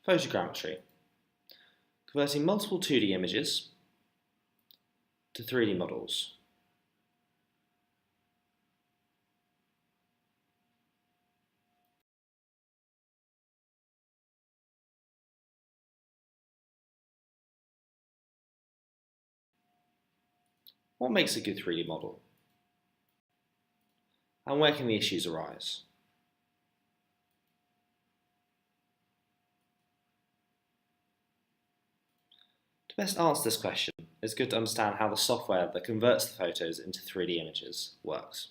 Photogrammetry, converting multiple 2D images to 3D models. What makes a good 3D model? And where can the issues arise? To best answer this question, it's good to understand how the software that converts the photos into 3D images works.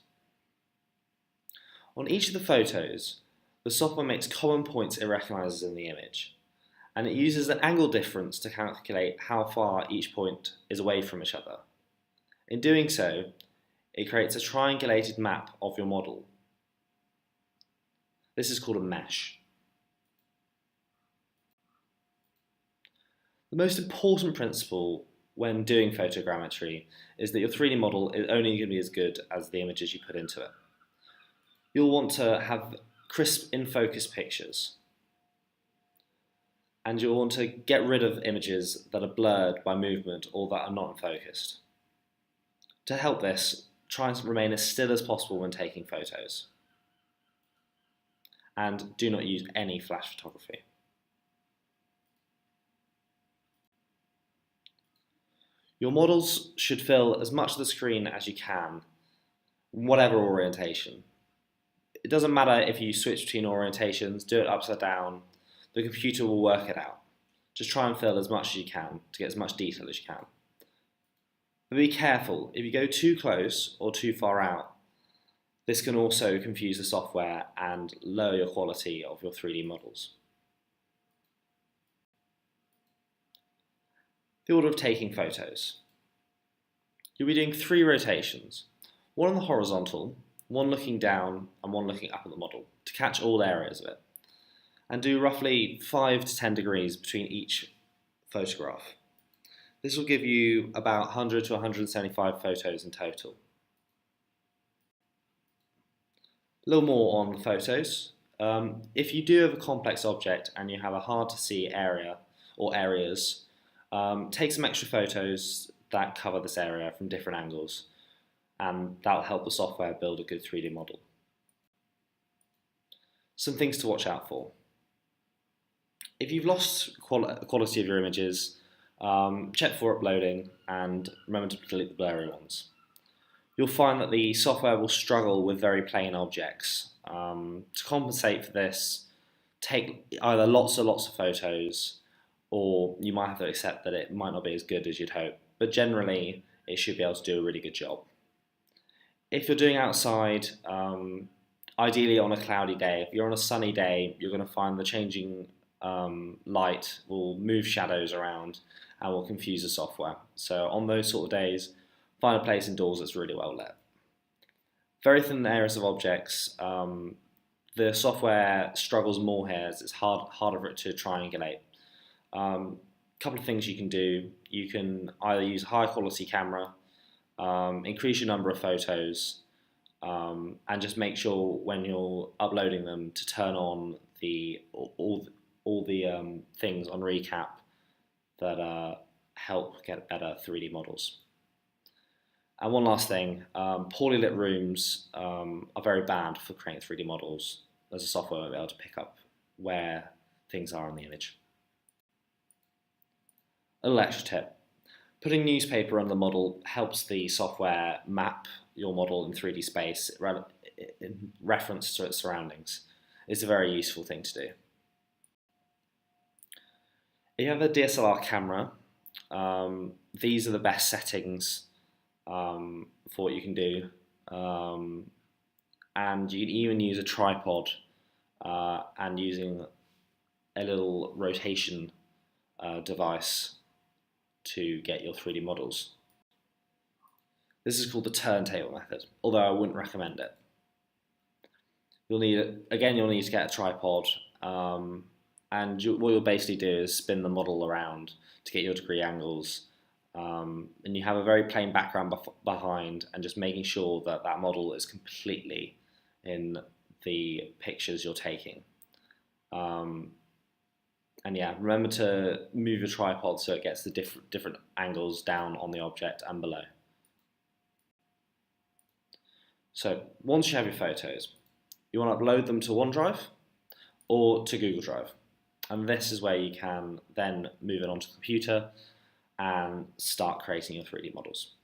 On each of the photos, the software makes common points it recognises in the image, and it uses an angle difference to calculate how far each point is away from each other. In doing so, it creates a triangulated map of your model. This is called a mesh. The most important principle when doing photogrammetry is that your 3D model is only going to be as good as the images you put into it. You'll want to have crisp in-focus pictures, and you'll want to get rid of images that are blurred by movement or that are not focused. To help this, try and remain as still as possible when taking photos. And do not use any flash photography. Your models should fill as much of the screen as you can, whatever orientation. It doesn't matter if you switch between orientations, do it upside down, the computer will work it out. Just try and fill as much as you can to get as much detail as you can. But be careful, if you go too close or too far out, this can also confuse the software and lower your quality of your 3D models. The order of taking photos. You'll be doing 3 rotations, one on the horizontal, one looking down and one looking up at the model to catch all areas of it, and do roughly 5 to 10 degrees between each photograph. This will give you about 100 to 175 photos in total. A little more on photos. If you do have a complex object and you have a hard to see area or areas, take some extra photos that cover this area from different angles, and that'll help the software build a good 3D model. Some things to watch out for. If you've lost quality of your images, check for uploading and remember to delete the blurry ones. You'll find that the software will struggle with very plain objects. To compensate for this, take either lots and lots of photos, or you might have to accept that it might not be as good as you'd hope, but generally it should be able to do a really good job. If you're doing outside, ideally on a cloudy day, if you're on a sunny day, you're going to find the changing light will move shadows around and will confuse the software. So on those sort of days, find a place indoors that's really well lit. Very thin areas of objects, the software struggles more here as it's harder for it to triangulate. Couple of things you can do. You can either use a high quality camera, increase your number of photos, and just make sure when you're uploading them to turn on all the things on ReCap that help get better 3D models. And one last thing, poorly lit rooms are very bad for creating 3D models, as the software won't be able to pick up where things are in the image. A little extra tip. Putting newspaper on the model helps the software map your model in 3D space in reference to its surroundings. It's a very useful thing to do. If you have a DSLR camera, these are the best settings for what you can do. And you can even use a tripod and using a little rotation device to get your 3D models. This is called the turntable method, although I wouldn't recommend it. You'll need to get a tripod, and what you'll basically do is spin the model around to get your degree angles, and you have a very plain background behind, and just making sure that that model is completely in the pictures you're taking. And And yeah, remember to move your tripod so it gets the different angles down on the object and below. So once you have your photos, you want to upload them to OneDrive or to Google Drive. And this is where you can then move it onto the computer and start creating your 3D models.